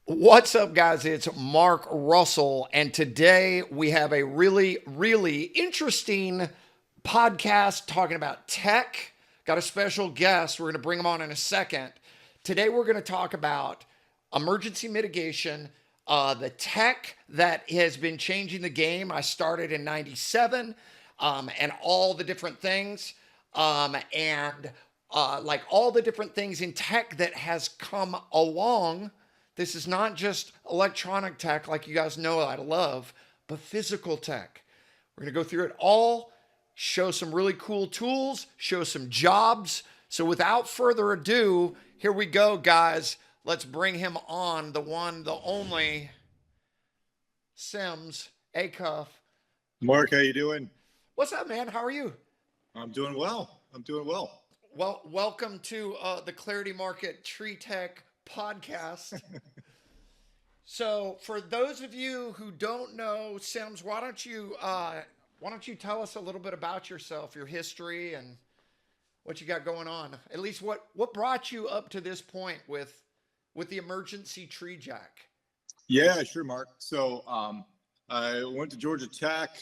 What's up, guys? It's Mark Russell, and today we have a really interesting podcast talking about tech. Got a special guest. We're going to bring him on in a second. Today, we're going to talk about emergency mitigation, the tech that has been changing the game. I started in '97, and all the different things, like all the different things in tech that has come along. This is not just electronic tech like you guys know I love, but physical tech. We're going to go through it all, show some really cool tools, show some jobs. So without further ado, here we go, guys. Let's bring him on, the one, the only Sims Acuff. Mark, how you doing? What's up, man? How are you? I'm doing well. I'm doing well. Well, welcome to the Clarity Market Tree Tech podcast. So, for those of you who don't know Sims, why don't you tell us a little bit about yourself, your history, and what you got going on? At least what brought you up to this point with the emergency tree jack? Yeah, sure, Mark. I went to Georgia Tech,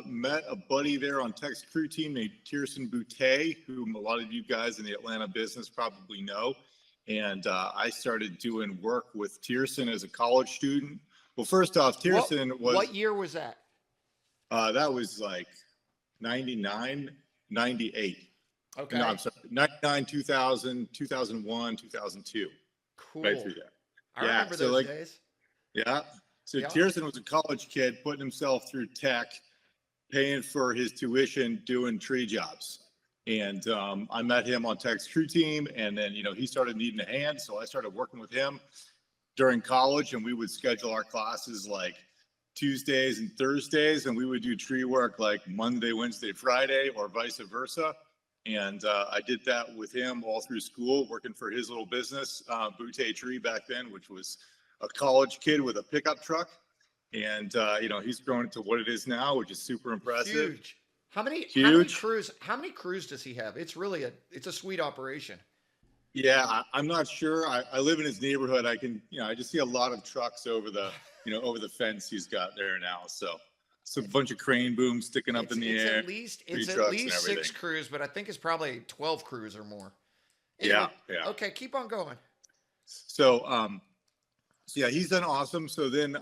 met a buddy there on Tech's crew team named Tierson Boutte, whom a lot of you guys in the Atlanta business probably know. And I started doing work with Tierson as a college student. Well, first off, Tierson was, what year was that? that was like 99, 98. Okay. No, I'm sorry, 99, 2000, 2001, 2002, Cool. right through there. I Yeah, remember so those like, days. yeah. So Yeah. Tierson was a college kid putting himself through tech, paying for his tuition, doing tree jobs. And I met him on Tech's crew team, and then he started needing a hand, so I started working with him during college, and we would schedule our classes like Tuesdays and Thursdays, and we would do tree work like Monday, Wednesday, Friday, or vice versa. And I did that with him all through school, working for his little business, Boutte Tree back then, which was a college kid with a pickup truck. And he's grown into what it is now, which is super impressive. Huge. How many Huge. crews? How many crews does he have? It's a sweet operation. Yeah, I'm not sure. I live in his neighborhood. I just see a lot of trucks over the fence he's got there now. So it's a bunch of crane booms sticking up in the It's air. at least Tree it's at trucks and least everything. 6 crews, but I think it's probably 12 crews or more. Yeah, Anyway, yeah. okay, keep on going. So yeah, he's done awesome. So then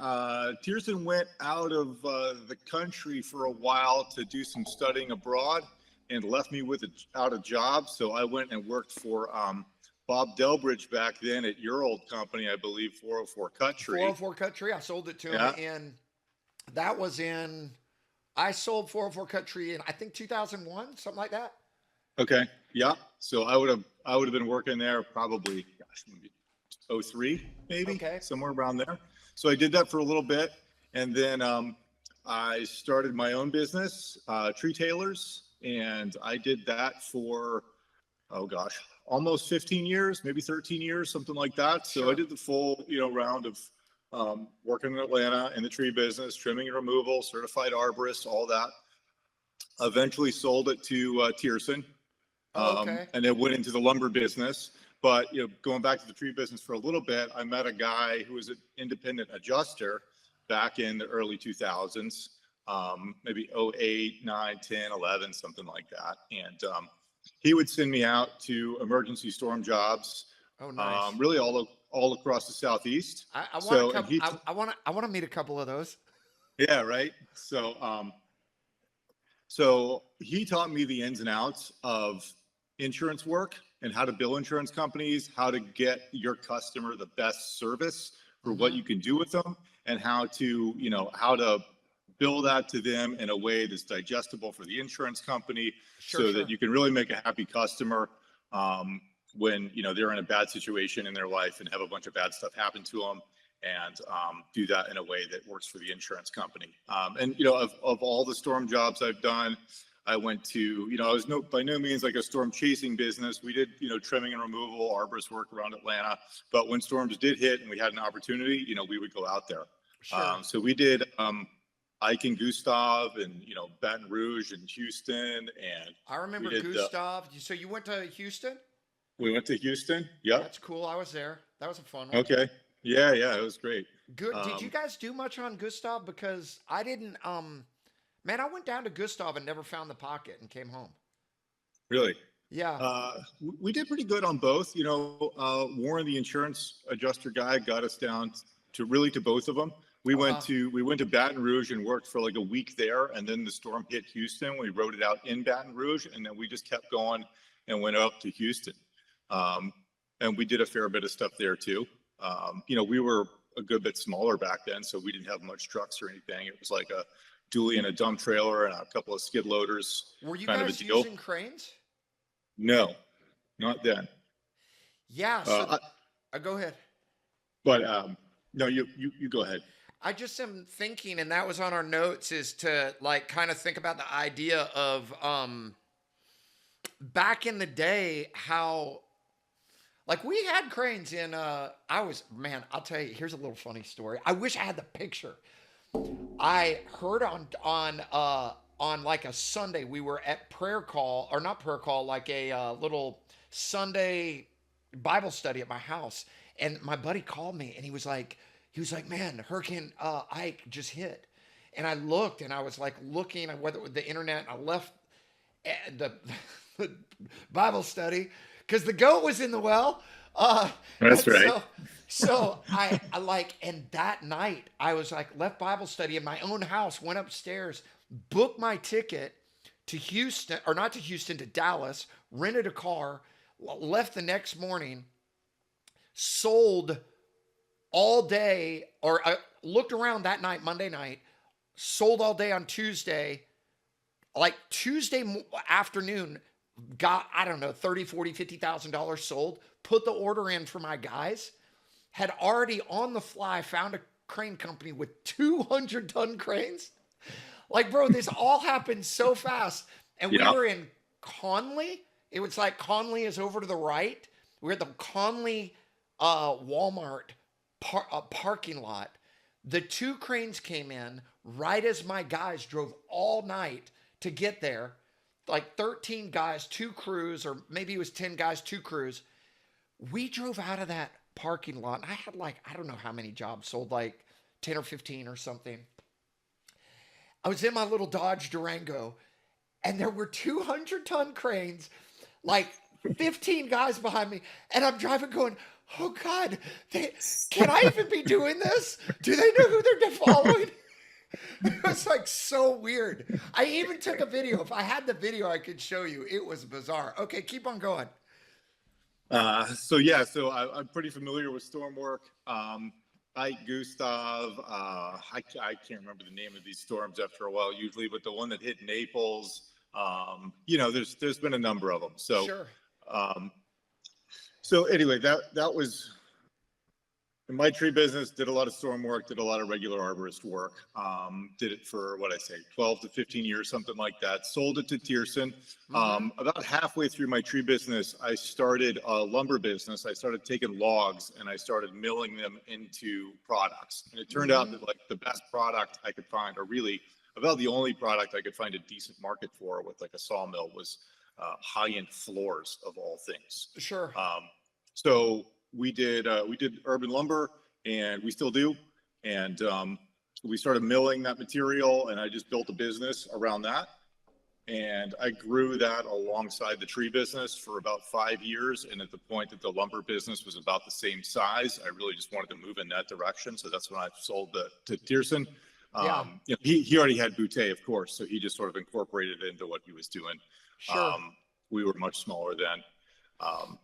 Tierson went out of the country for a while to do some studying abroad and left me out a job. So I went and worked for Bob Delbridge back then at your old company, I believe, 404 Cut Tree. 404 Cut Tree. I sold it to him Yeah. that was in. I sold 404 Cut Tree in I think 2001, something like that. Okay. Yeah. So I would have been working there probably, gosh, maybe 03, maybe Okay. somewhere around there. So I did that for a little bit, and then I started my own business, Tree Tailors, and I did that for, oh gosh, almost 15 years, maybe 13 years, something like that. So Sure. I did the full, round of working in Atlanta in the tree business, trimming and removal, certified arborist, all that. Eventually sold it to Tierson, Oh, okay. and then went into the lumber business. But going back to the tree business for a little bit, I met a guy who was an independent adjuster back in the early 2000s, maybe 08, 9, 10, 11, something like that. And he would send me out to emergency storm jobs, Oh, nice. really all across the Southeast. I want So, to and come. he, I want to meet a couple of those. yeah, right. So he taught me the ins and outs of insurance work and how to bill insurance companies, how to get your customer the best service for what Mm-hmm. you can do with them, and how to bill that to them in a way that's digestible for the insurance company, Sure, so that sure. you can really make a happy customer when they're in a bad situation in their life and have a bunch of bad stuff happen to them, and do that in a way that works for the insurance company. Of all the storm jobs I've done, I went to, I was by no means like a storm chasing business. We did, trimming and removal, arborist work around Atlanta. But when storms did hit and we had an opportunity, we would go out there. Sure. So we did Ike and Gustav, and, Baton Rouge and Houston. And I we remember did, Gustav. So you went to Houston? we went to Houston. Yep. That's cool. I was there. That was a fun one. Okay. Yeah, it was great. Good. Did you Um, guys do much on Gustav? Because I didn't. Man, I went down to Gustav and never found the pocket and came home. really. Yeah. We did pretty good on both. Warren, the insurance adjuster guy, got us down to both of them. We Uh went huh. to Baton Rouge and worked for like a week there, and then the storm hit Houston. We wrote it out in Baton Rouge, and then we just kept going and went up to Houston. Um, and we did a fair bit of stuff there too. We were a good bit smaller back then, so we didn't have much trucks or anything. It was like a dually and a dump trailer and a couple of skid loaders, Were you kind of a guys deal. using cranes? No, not then. Yeah. So, Uh, go ahead. but no, you go ahead. I just am thinking, and that was on our notes, is to like kind of think about the idea of back in the day how like we had cranes in I was man, I'll tell you, here's a little funny story. I wish I had the picture. I heard on like a Sunday we were at prayer call, or not prayer call, like a little Sunday Bible study at my house, and my buddy called me and he was like, man, Hurricane Ike just hit. And I looked and I was like looking at whether the internet, and I left the, the Bible study because the goat was in the well. Uh, That's and right. so I like, and that night I was like, left Bible study in my own house, went upstairs, booked my ticket to Houston, or not to Houston, to Dallas, rented a car, left the next morning, sold all day, or I looked around that night, Monday night, sold all day on Tuesday, like Tuesday afternoon, got, I don't know, 30, 40, $50,000 sold, put the order in for my guys, had already on the fly found a crane company with 200-ton cranes. Like, bro, this all happened so fast. And we Yeah. were in Conley. It was like Conley is over to the right. We're at the Conley Walmart parking lot. The two cranes came in right as my guys drove all night to get there. Like 13 guys, two crews, or maybe it was 10 guys, two crews. We drove out of that parking lot, and I had like, I don't know how many jobs sold, like 10 or 15 or something. I was in my little Dodge Durango, and there were 200-ton cranes, like 15 guys behind me, and I'm driving going, oh God, can I even be doing this? Do they know who they're following? It was like so weird. I even took a video. If I had the video, I could show you. It was bizarre. Okay, keep on going. I'm pretty familiar with storm work. Ike, Gustav, I can't remember the name of these storms after a while usually, but the one that hit Naples, there's been a number of them. Sure. Um, so anyway, that was in my tree business. Did a lot of storm work, did a lot of regular arborist work. Did it for 12 to 15 years, something like that. Sold it to Tierson. Mm-hmm. About halfway through my tree business, I started a lumber business. I started taking logs and I started milling them into products. And it turned out that like the best product I could find, or really about the only product I could find a decent market for with like a sawmill, was high-end floors of all things. Sure. So we did urban lumber, and we still do. And we started milling that material, and I just built a business around that. And I grew that alongside the tree business for about 5 years. And at the point that the lumber business was about the same size, I really just wanted to move in that direction. So that's when I sold to Tierson. Yeah. He already had Boutte, of course, so he just sort of incorporated it into what he was doing. Sure. We were much smaller then.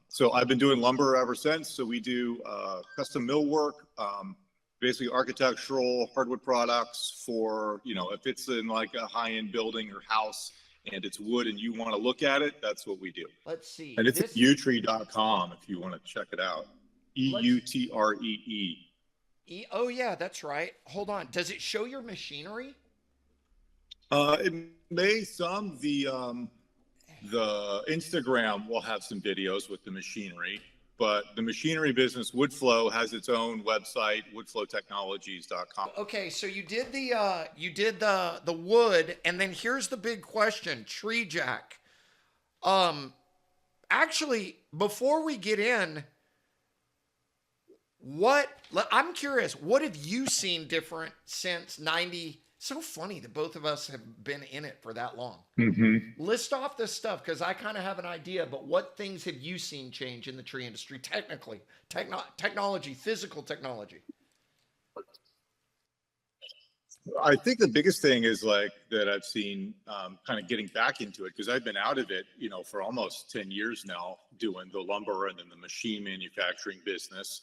So I've been doing lumber ever since. So we do custom mill work, basically architectural hardwood products for, if it's in like a high-end building or house and it's wood and you want to look at it, that's what we do. Let's see. And it's at utree.com if you want to check it out. EUTREE. Oh yeah, that's right. Hold on. Does it show your machinery? It may some. The Instagram will have some videos with the machinery, but the machinery business, Woodflow, has its own website, woodflowtechnologies.com. Okay, so you did the wood, and then here's the big question, tree jack. Actually, before we get in, I'm curious, what have you seen different since 90? So funny that both of us have been in it for that long. Hmm. List off this stuff because I kind of have an idea, but what things have you seen change in the tree industry technically? Technology, physical technology. I think the biggest thing is like that I've seen kind of getting back into it because I've been out of it, for almost 10 years now doing the lumber and then the machine manufacturing business.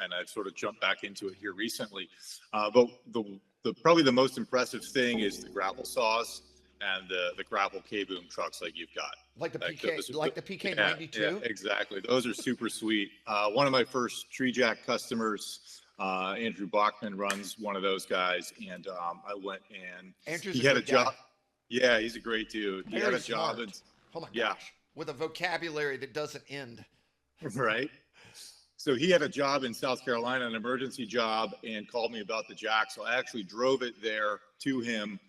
And I've sort of jumped back into it here recently. But the probably the most impressive thing is the grapple saws and the grapple K-boom trucks like you've got. Like the Like PK, those are, like the PK yeah, 92. exactly. Those are super sweet. One of my first tree jack customers, Andrew Bachman runs one of those guys, and I went and Andrew's he a had a good guy. job. Yeah, he's a great dude. He had Very a job, smart. and Oh my yeah, gosh. With a vocabulary that doesn't end. right. So he had a job in South Carolina, an emergency job, and called me about the jack. So I actually drove it there to him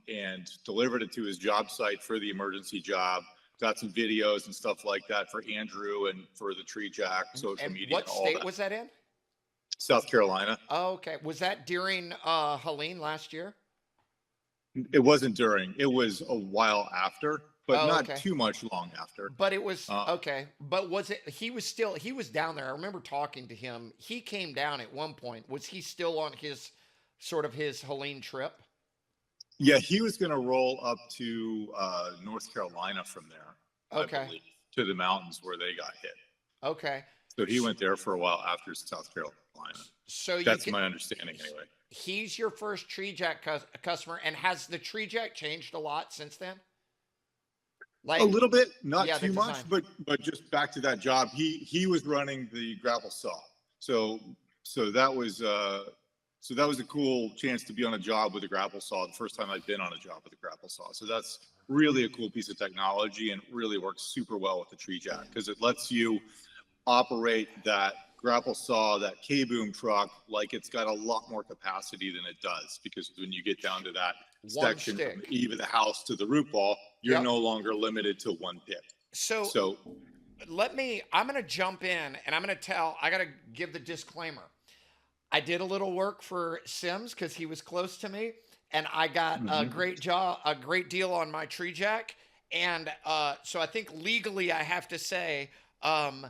and delivered it to his job site for the emergency job. Got some videos and stuff like that for Andrew and for the tree jack, social And media, what and all state that. was that in? South Carolina. Oh, okay. Was that during Helene last year? It wasn't during. It was a while after, but Oh, not okay. too much long after. But it was Uh, okay. But was it? He was down there. I remember talking to him. He came down at one point. Was he still on his sort of his Helene trip? yeah, he was going to roll up to North Carolina from there, I Okay. believe, to the mountains where they got hit. Okay. So he went there for a while after South Carolina. So you That's can. my understanding, anyway. He's your first tree jack customer, and has the tree jack changed a lot since then? A Like, little bit, not yeah, the too design. much, but just back to that job. He was running the grapple saw, so so that was so that was a cool chance to be on a job with a grapple saw. The first time I'd been on a job with a grapple saw, so that's really a cool piece of technology and really works super well with the tree jack because it lets you operate that grapple saw, that K-boom truck, like it's got a lot more capacity than it does. Because when you get down to that One section from stick. the eave of the house to the root ball, you're Yep. no longer limited to one pick. So So, I'm going to jump in and I'm going to I got to give the disclaimer. I did a little work for Sims because he was close to me, and I got mhm. a great deal on my tree jack. And so I think legally I have to say, um,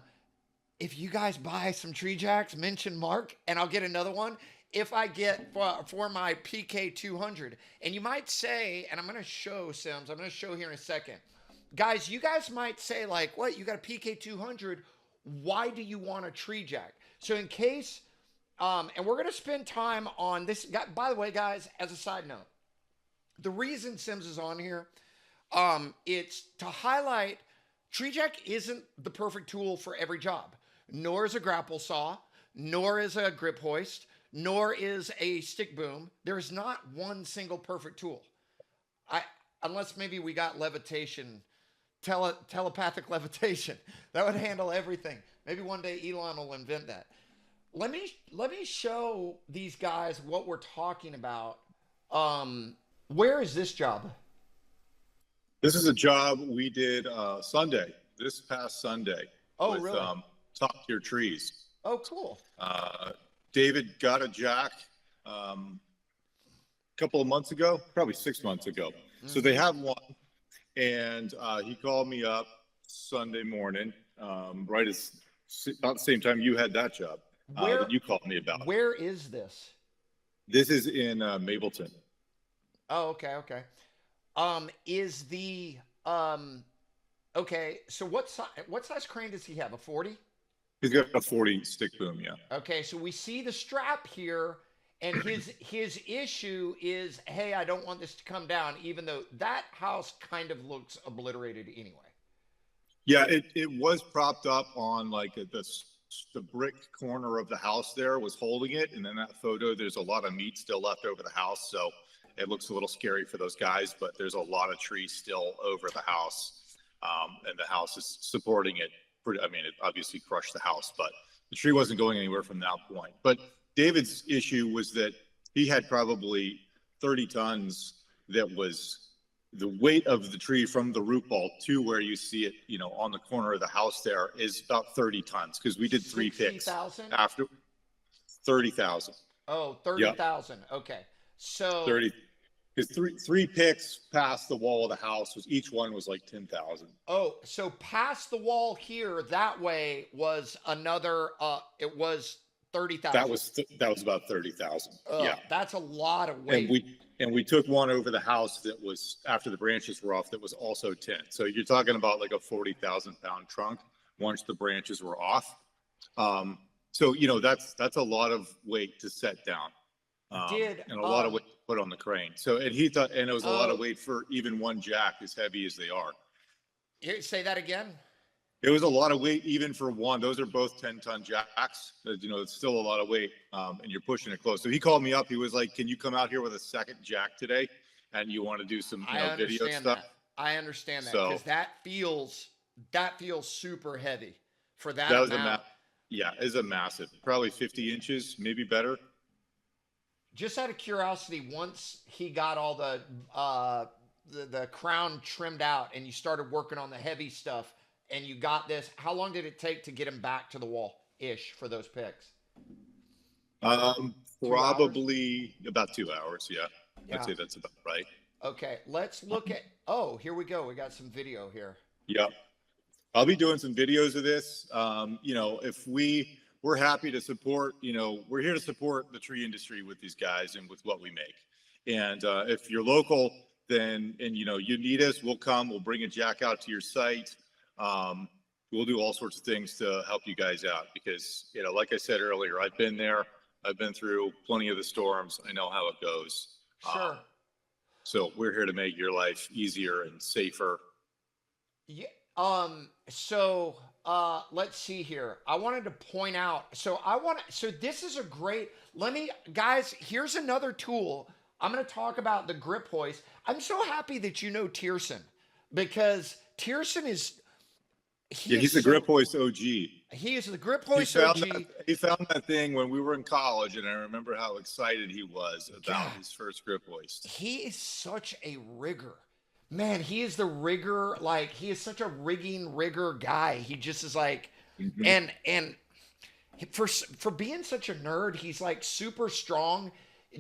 if you guys buy some tree jacks, mention Mark, and I'll get another one. If I get for my PK 200, and you might say, and I'm going to show Sims, I'm going to show here in a second, guys. You guys might say like, "What? You got a PK 200? Why do you want a tree jack?" So in case, and we're going to spend time on this. By the way, guys, as a side note, the reason Sims is on here, it's to highlight tree jack isn't the perfect tool for every job, nor is a grapple saw, nor is a grip hoist, nor is a stick boom. There's not one single perfect tool. I Unless maybe we got levitation, telepathic levitation that would handle everything. Maybe one day Elon will invent that. Let me show these guys what we're talking about. Where is this job? This is a job we did Sunday, this past Sunday, Oh, with really? Top Tier Trees. Oh, cool. Uh, David got a jack a couple of months ago, probably 6 months ago. So they Mm-hmm. have one, and he called me up Sunday morning, right as about the same time you had that job Where that you called me about. where is this? This is in Mableton. Oh, okay, okay. Is the okay? So what size crane does he have? A 40? He's got a 40 stick boom, yeah. Okay, so we see the strap here, and his issue is, hey, I don't want this to come down, even though that house kind of looks obliterated anyway. Yeah, it was propped up on like the brick corner of the house there was holding it. And in that photo, there's a lot of meat still left over the house. So it looks a little scary for those guys, but there's a lot of trees still over the house. And the house is supporting it. I mean, it obviously crushed the house, but the tree wasn't going anywhere from that point. But David's issue was that he had probably 30 tons that was the weight of the tree from the root ball to where you see it, on the corner of the house there is about 30 tons because we did 3 picks 60,000? after 30,000. Oh, Yep, 30,000. Okay. So 30. Because three picks past the wall of the house was each one was like 10,000. so past the wall here that way was another it was 30,000. That was about 30,000. Yeah. That's a lot of And weight. we took one over the house that was after the branches were off that was also 10. So you're talking about like a 40,000 pound trunk once the branches were off. So that's a lot of weight to set down. And a lot of weight to put on the crane. So and he thought and it was a lot of weight for even one jack as heavy as they are. Say that again? It was a lot of weight even for one. Those are both 10-ton jacks. It's still a lot of weight, and you're pushing it close. So he called me up. He was like, "Can you come out here with a second jack today? And you want to do some video stuff?" I understand that So because that feels super heavy for that that was amount. it's a massive, probably 50 inches, maybe better. Just out of curiosity, once he got all the crown trimmed out and you started working on the heavy stuff and you got this, how long did it take to get him back to the wall ish for those picks? Probably about 2 hours. Yeah. I'd say that's about right. Okay, let's look at, here we go. We got some video here. Yep. I'll be doing some videos of this. If we're happy to support, we're here to support the tree industry with these guys and with what we make. And if you're local, then, and you need us, we'll come, we'll bring a jack out to your site. We'll do all sorts of things to help you guys out because, like I said earlier, I've been there. I've been through plenty of the storms. I know how it goes. Sure. So we're here to make your life easier and safer. Yeah. Let's see here. I wanted to point out, so this is a great, guys, here's another tool. I'm going to talk about the grip hoist. I'm so happy that you know Tierson because Tierson is, he's the grip hoist OG. He is the grip hoist OG. He found that thing when we were in college, and I remember how excited he was about his first grip hoist. He is such a rigger. Man, he is the rigger, he is such a rigger guy. He just is like, and for being such a nerd, he's like super strong.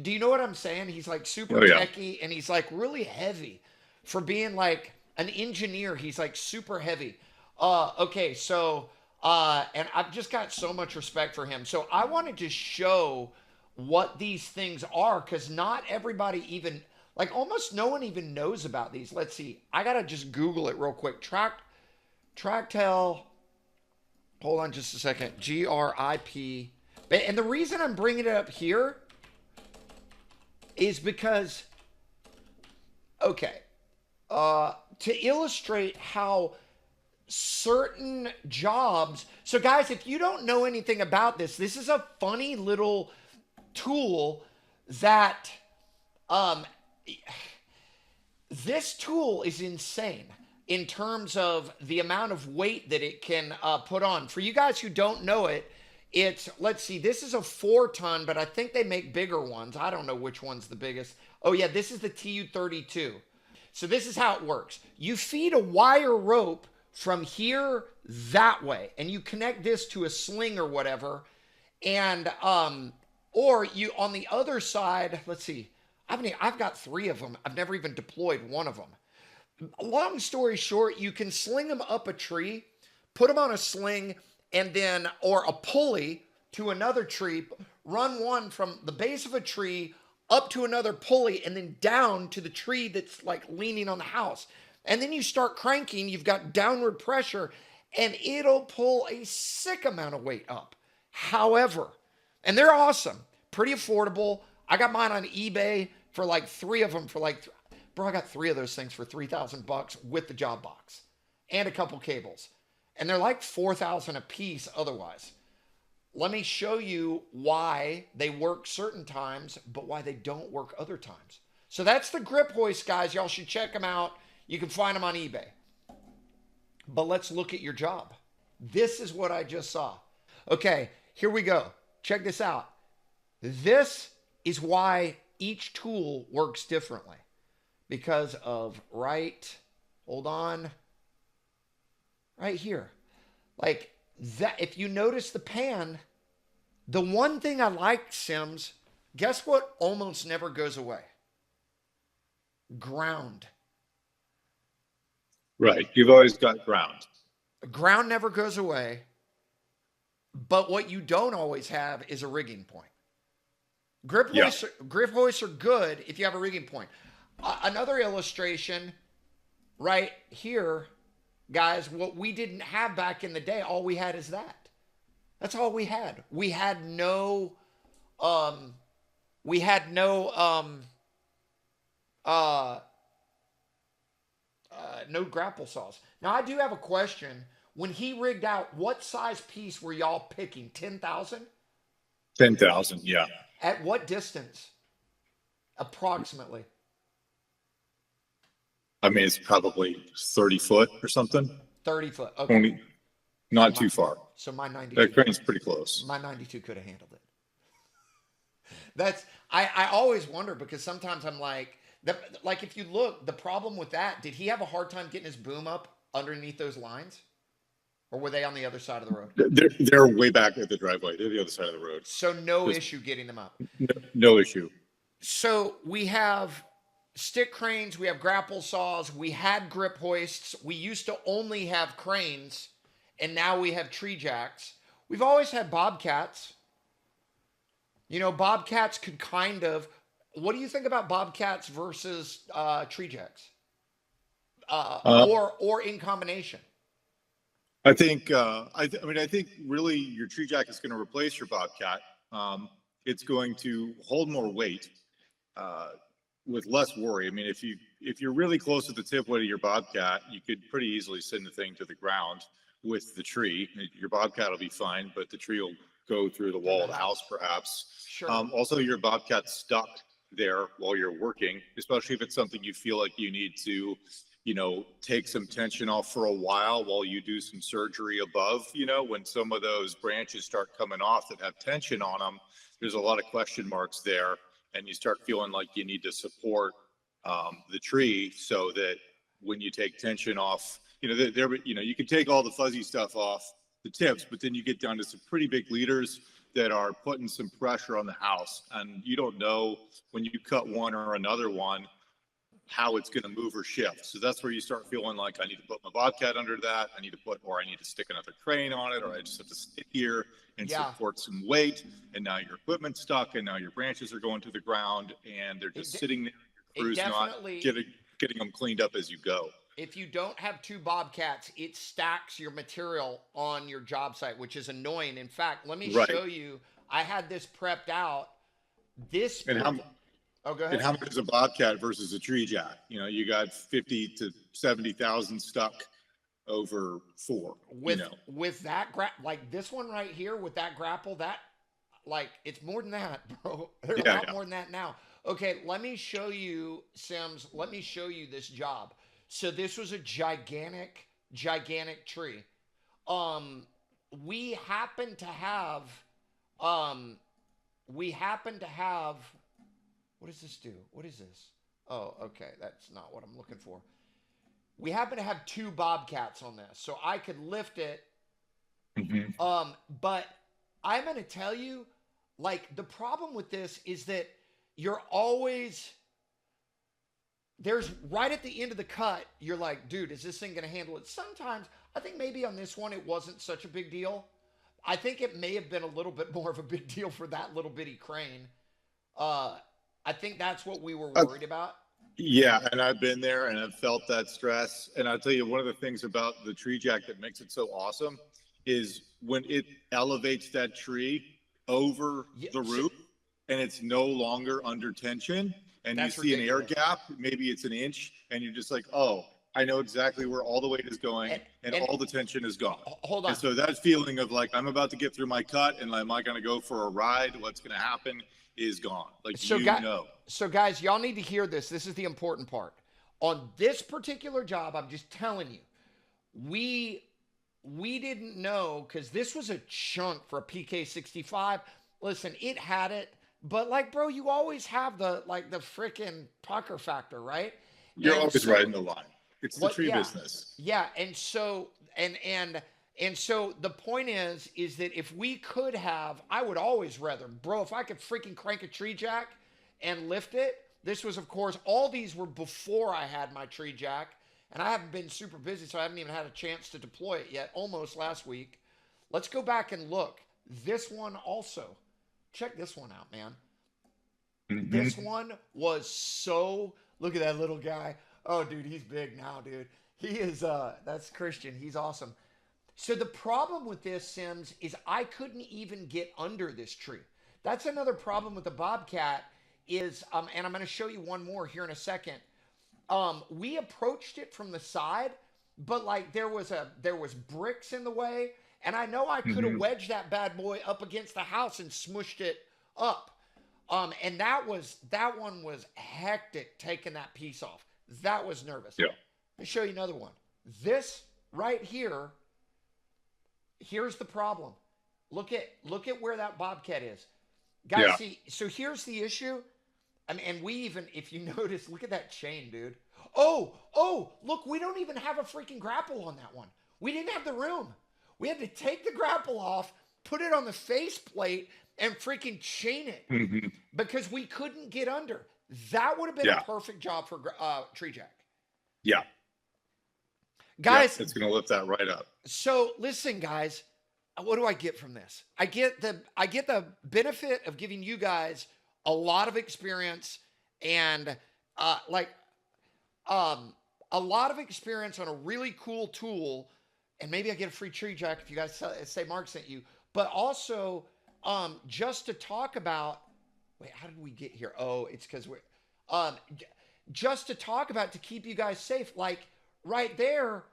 Do you know what I'm saying? He's like super techy and he's like really heavy. For being like an engineer, he's like super heavy. Okay, so and I've just got so much respect for him. So I wanted to show what these things are because not everybody even, almost no one even knows about these. Let's see. I gotta just Google it real quick. Tractel. Hold on just a second. GRIP. And the reason I'm bringing it up here is because, to illustrate how certain jobs. So guys, if you don't know anything about this, this is a funny little tool that, this tool is insane in terms of the amount of weight that it can put on. For you guys who don't know it, let's see, this is a 4-ton, but I think they make bigger ones. I don't know which one's the biggest. Oh yeah, this is the TU32. So this is how it works. You feed a wire rope from here that way, and you connect this to a sling or whatever, and or you on the other side. Let's see. I've got 3 of them. I've never even deployed one of them. Long story short, you can sling them up a tree, put them on a sling, and then, or a pulley to another tree, run one from the base of a tree up to another pulley and then down to the tree that's leaning on the house. And then you start cranking, you've got downward pressure, and it'll pull a sick amount of weight up. However, and they're awesome, pretty affordable. I got mine on eBay for 3 of them for bro, I got 3 of those things for $3,000 with the job box and a couple cables. And they're $4,000 a piece otherwise. Let me show you why they work certain times, but why they don't work other times. So that's the grip hoist, guys. Y'all should check them out. You can find them on eBay. But let's look at your job. This is what I just saw. Okay, here we go. Check this out. This is why each tool works differently. because of hold on, right here. Like that, if you notice the pan, the one thing I like, Sims, guess what almost never goes away? Ground. Right. You've always got ground. Ground never goes away, but what you don't always have is a rigging point. Yeah. Grip hoists are good if you have a rigging point. Another illustration right here, guys, what we didn't have back in the day, all we had is that. That's all we had. Um, we had uh, no grapple saws. Now I do have a question. When he rigged out, what size piece were y'all picking? 10,000? 10,000. Yeah. At what distance? Approximately. I mean, it's probably 30 foot or something. 30 foot. Okay. Only, not too far. So my 92. That crane's pretty close. My 92 could have handled it. That's I always wonder because sometimes I'm like if you look, the problem with that, did he have a hard time getting his boom up underneath those lines? Or were they on the other side of the road? They're way back at the driveway. They're the other side of the road. So no issue getting them up. No issue. So we have stick cranes, we have grapple saws, we had grip hoists. We used to only have cranes, and now we have tree jacks. We've always had bobcats. You know, bobcats could kind of. What do you think about bobcats versus tree jacks, or in combination? I think. I mean, I think really your tree jack is going to replace your bobcat. It's going to hold more weight with less worry. I mean, if you're really close to the tip weight of your bobcat, you could pretty easily send the thing to the ground with the tree. Your bobcat will be fine, but the tree will go through the wall of the house, perhaps. Sure. Also, your bobcat's stuck there while you're working, especially if it's something you feel like you need to, take some tension off for a while you do some surgery above. When some of those branches start coming off that have tension on them, there's a lot of question marks there, and you start feeling like you need to support the tree so that when you take tension off, you can take all the fuzzy stuff off the tips, but then you get down to some pretty big leaders that are putting some pressure on the house, and you don't know when you cut one or another one how it's going to move or shift. So that's where you start feeling like I need to put my bobcat under that. I need to stick another crane on it, or I just have to sit here and support some weight. And now your equipment's stuck, and now your branches are going to the ground, and they're just sitting there. Your crew's not getting them cleaned up as you go. If you don't have two bobcats, it stacks your material on your job site, which is annoying. In fact, let me show you. I had this prepped out. Oh, go ahead. And how much is a bobcat versus a tree jack? You got 50 to 70,000 stuck over 4. With that like this one right here with that grapple, that it's more than that, bro. There's a lot more than that now. Okay, let me show you, Sims. Let me show you this job. So this was a gigantic tree. We happen to have what does this do? What is this? Oh, okay. That's not what I'm looking for. We happen to have 2 bobcats on this, so I could lift it. Mm-hmm. But I'm going to tell you, the problem with this is that you're always, there's right at the end of the cut, you're like, dude, is this thing going to handle it? Sometimes, I think maybe on this one, it wasn't such a big deal. I think it may have been a little bit more of a big deal for that little bitty crane. I think that's what we were worried about. Yeah, and I've been there and I've felt that stress. And I'll tell you, one of the things about the tree jack that makes it so awesome is when it elevates that tree over the roof and it's no longer under tension, and you see an air gap, maybe it's an inch, and you're just like, oh, I know exactly where all the weight is going and all the tension is gone. Hold on. And so that feeling of like, I'm about to get through my cut and am I going to go for a ride? What's going to happen is gone. So guys, y'all need to hear this. This is the important part. On this particular job, I'm just telling you, we didn't know, because this was a chunk for a PK65. Listen, it had it, but bro, you always have the freaking pucker factor, right? You're And always so right in the line. It's the what? tree Yeah, business. yeah. And so the point is that if we could have, I would always rather, bro, if I could freaking crank a tree jack and lift it. This was, of course, all these were before I had my tree jack, and I haven't been super busy, so I haven't even had a chance to deploy it yet. Almost last week. Let's go back and look. This one also. Check this one out, man. Hmm. This one was so. Look at that little guy. Oh, dude, he's big now, dude. He is. That's Christian. He's awesome. So the problem with this, Sims, is I couldn't even get under this tree. That's another problem with the Bobcat is, and I'm going to show you one more here in a second. We approached it from the side, but like there was bricks in the way, and I know I could have Hmm. wedged that bad boy up against the house and smushed it up. And that one was hectic taking that piece off. That was nervous. Yeah. Let me show you another one. This right here. Here's the problem. Look at where that bobcat is. Guys, Yeah. see, so here's the issue. I mean, and we even, if you notice, look at that chain, dude. Oh, look, we don't even have a freaking grapple on that one. We didn't have the room. We had to take the grapple off, put it on the faceplate, and freaking chain it Hmm. because we couldn't get under. That would have been a Yeah. perfect job for tree jack. Yeah. Yeah. Guys, It's going to lift that right up. so listen, guys, what do I get from this? I get the benefit of giving you guys a lot of experience and like a lot of experience on a really cool tool, and maybe I get a free tree jack if you guys say Mark sent you. But also, just to talk about. Wait, how did we get here? Oh, it's because we're just to talk about to keep you guys safe. Like right there,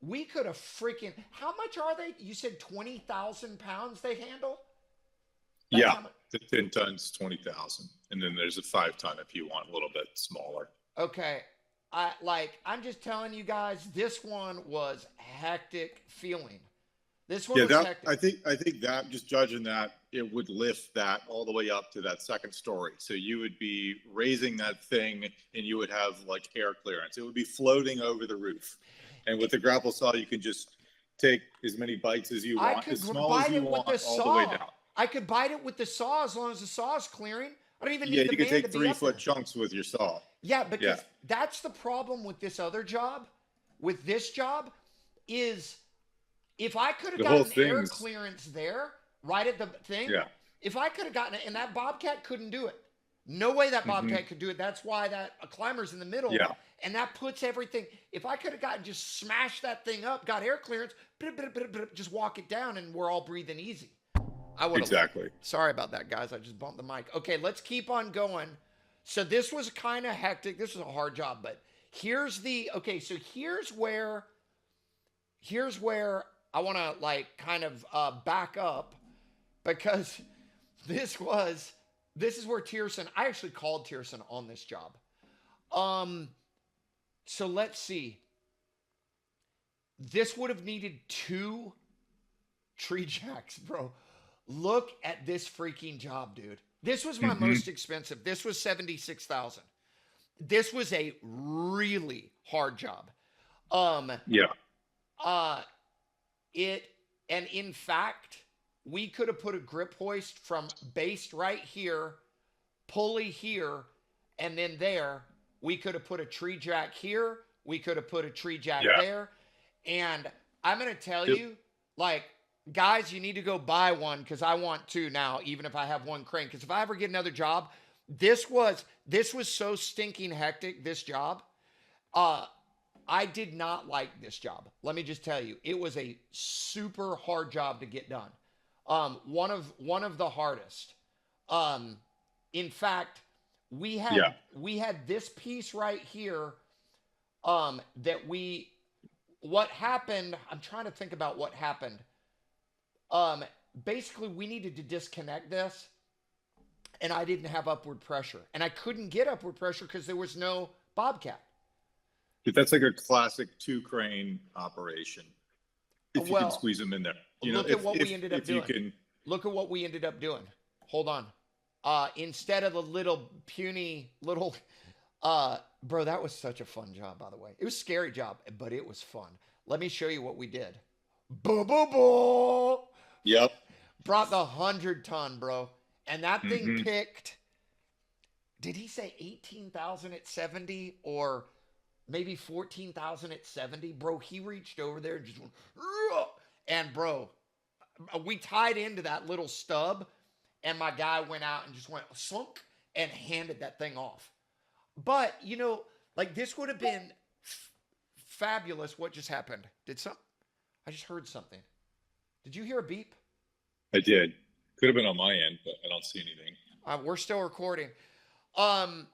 we could have freaking. How much are they? You said 20,000 pounds they handle. That's Yeah. how much. The 10 tons, 20,000. And then there's a 5 ton if you want a little bit smaller. Okay. I'm just telling you guys, this one was hectic feeling. This one Yeah, was that hectic. I think that just judging that it would lift that all the way up to that second story. So you would be raising that thing and you would have like air clearance. It would be floating over the roof. And with the grapple saw, you can just take as many bites as you I want, could as small as bite you it with want, the all the way saw. down. I could bite it with the saw as long as the saw is clearing. I don't even Yeah, need the you could man to take be three up there. foot chunks with your saw. Yeah, Yeah. because that's the problem with this other job. With this job, is if I could have The whole gotten air thing's clearance there, right at the thing, yeah. if I could have gotten it, and that bobcat couldn't do it. No way that Hmm. bobcat could do it. That's why that a climber's in the middle, Yeah. and that puts everything. If I could have gotten just smashed that thing up, got air clearance, just walk it down, and we're all breathing easy. I would have. Exactly. Sorry about that, guys. I just bumped the mic. Okay, let's keep on going. So this was kind of hectic. This was a hard job, but here's the okay. So here's where I want to like kind of back up because this is where Tierson. I actually called Tierson on this job. Um, so let's see. This would have needed 2 tree jacks, bro. Look at this freaking job, dude. This was my Hmm. most expensive. This was 76,000. This was a really hard job. Um Yeah. uh it and in fact, we could have put a grip hoist from base right here, pulley here, and then there. We could have put a tree jack here. We could have put a tree jack Yeah. there. And I'm going to tell Yep. you, like, guys, you need to go buy one because I want to now, even if I have one crane. Because if I ever get another job, this was so stinking hectic, this job. Uh, I did not like this job. Let me just tell you, it was a super hard job to get done. One of the hardest. Um, in fact, we had Yeah. we had this piece right here. That we what happened. I'm trying to think about what happened. Um, Basically, we needed to disconnect this, and I didn't have upward pressure, and I couldn't get upward pressure because there was no bobcat. But that's like a classic 2 crane operation. If you can Well, squeeze them in there, look at what we ended up if you doing. can, Look at what we ended up doing. Hold on. Instead of the little puny little Bro, that was such a fun job, by the way. It was a scary job, but it was fun. Let me show you what we did. Boo, boo, boo. Yep. Brought the 100 ton, bro. And that thing Hmm. picked, did he say 18,000 at 70 or maybe 14,000 at 70? Bro, he reached over there and just went, "Ugh." And bro, we tied into that little stub, and my guy went out and just went slunk and handed that thing off. But, like this would have been fabulous. What just happened? I just heard something. Did you hear a beep? I did. Could have been on my end, but I don't see anything. We're still recording. Um,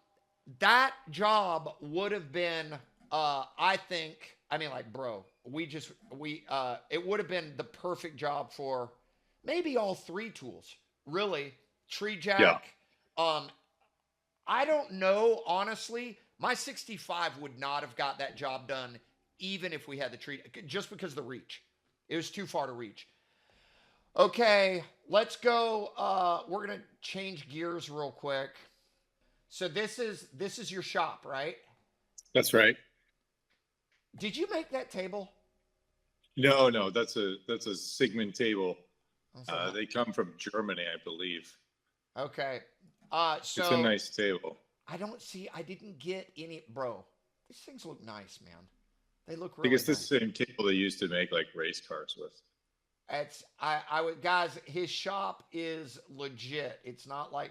that job would have been, I think, I mean, like, bro, it would have been the perfect job for maybe all three tools, really. Tree Yeah. jack. Um, I don't know, honestly. My 65 would not have got that job done, even if we had the tree, just because of the reach. It was too far to reach. Okay, let's go. We're gonna change gears real quick. So this is your shop, right? That's right. Did you make that table? No, no, that's a Sigmund table. I said, They come from Germany, I believe. okay. It's a So nice table. I didn't get any, bro. These things look nice, man. They look I think really it's the nice. same table they used to make like race cars with. I would, guys. His shop is legit. It's not like.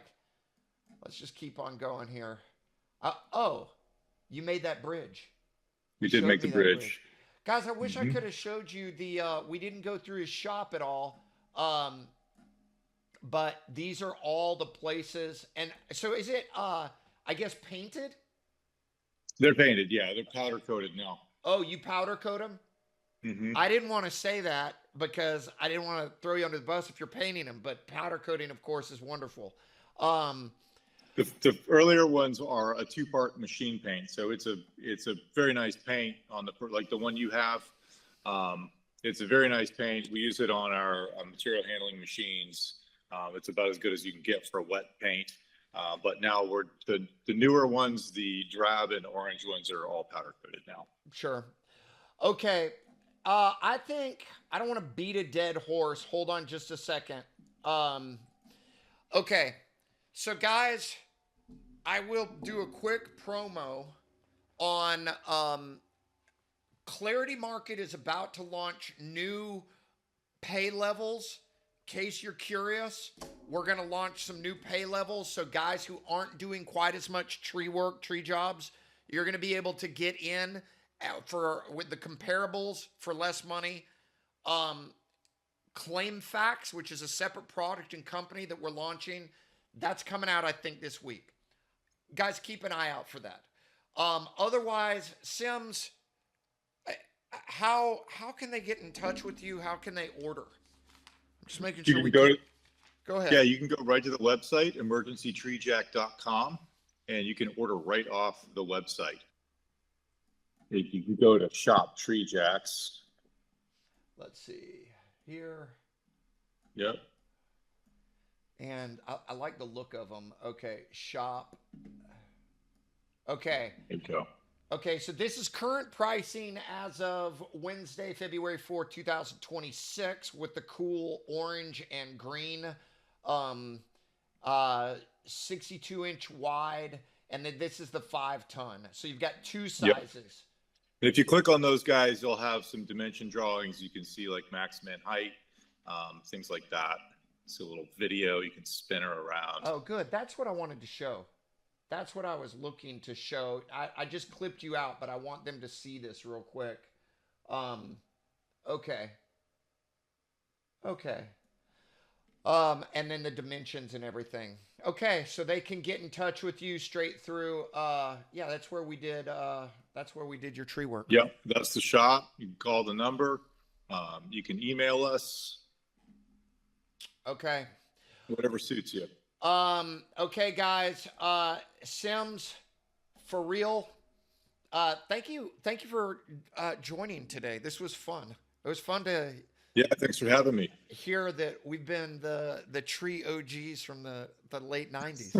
Let's just keep on going here. Oh, you made that bridge. We You did showed make the me that bridge. bridge. Guys, I wish I Hmm. could have showed you the. We didn't go through his shop at all. But these are all the places. And so is it? I guess painted. They're painted, yeah. They're powder coated now. Oh, you powder coat them. Hmm. I didn't want to say that because I didn't want to throw you under the bus if you're painting them. But powder coating, of course, is wonderful. Um, The earlier ones are a two-part machine paint, so it's a very nice paint on like the one you have. Um, it's a very nice paint. We use it on our material handling machines. It's about as good as you can get for a wet paint. But now the newer ones, the drab and orange ones, are all powder coated now. sure. Okay. I think I don't want to beat a dead horse. Hold on just a second. Um, okay. So, guys, I will do a quick promo on Clarity Market is about to launch new pay levels. In case you're curious, we're going to launch some new pay levels. So, guys who aren't doing quite as much tree work, tree jobs, you're going to be able to get in for with the comparables for less money. Um, Claim Facts, which is a separate product and company that we're launching, that's coming out, I think, this week. Guys, keep an eye out for that. Otherwise, Sims, how can they get in touch with you? How can they order? I'm just making You sure can we go keep. to Go ahead. Yeah, you can go right to the website, emergencytreejack.com, and you can order right off the website. You can go to Shop Tree Jacks. Let's see here. Yep. And I like the look of them. Okay, shop. Okay. There you go. Okay, so this is current pricing as of Wednesday, February 4th, 2026, with the cool orange and green, um, 62-inch wide, and then this is the 5 ton. So you've got two Yep. sizes. And if you click on those guys, you'll have some dimension drawings. You can see like max man height, things like that. It's a little video. You can spin her around. Oh, good. That's what I wanted to show. That's what I was looking to show. I just clipped you out, but I want them to see this real quick. Um, okay. Okay. And then the dimensions and everything. Okay, so they can get in touch with you straight through. Yeah, that's where we did. That's where we did your tree work. Yep, that's the shop. You can call the number. You can email us. Okay. Whatever suits you. Okay, guys. Sims, for real. Thank you for joining today. This was fun. It was fun to Yeah, thanks for having me. hear that we've been the tree OGs from the late 90s.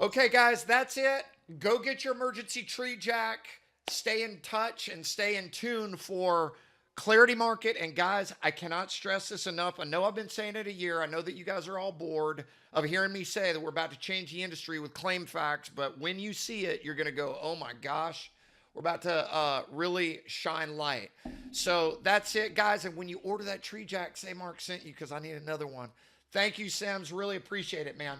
Okay, guys, that's it. Go get your emergency tree jack. Stay in touch and stay in tune for Clarity Market. And guys, I cannot stress this enough. I know I've been saying it a year. I know that you guys are all bored of hearing me say that we're about to change the industry with claim facts. But when you see it, you're going to go, oh my gosh, we're about to really shine light. So that's it, guys. And when you order that tree jack, say Mark sent you because I need another one. Thank you, Sims. Really appreciate it, man.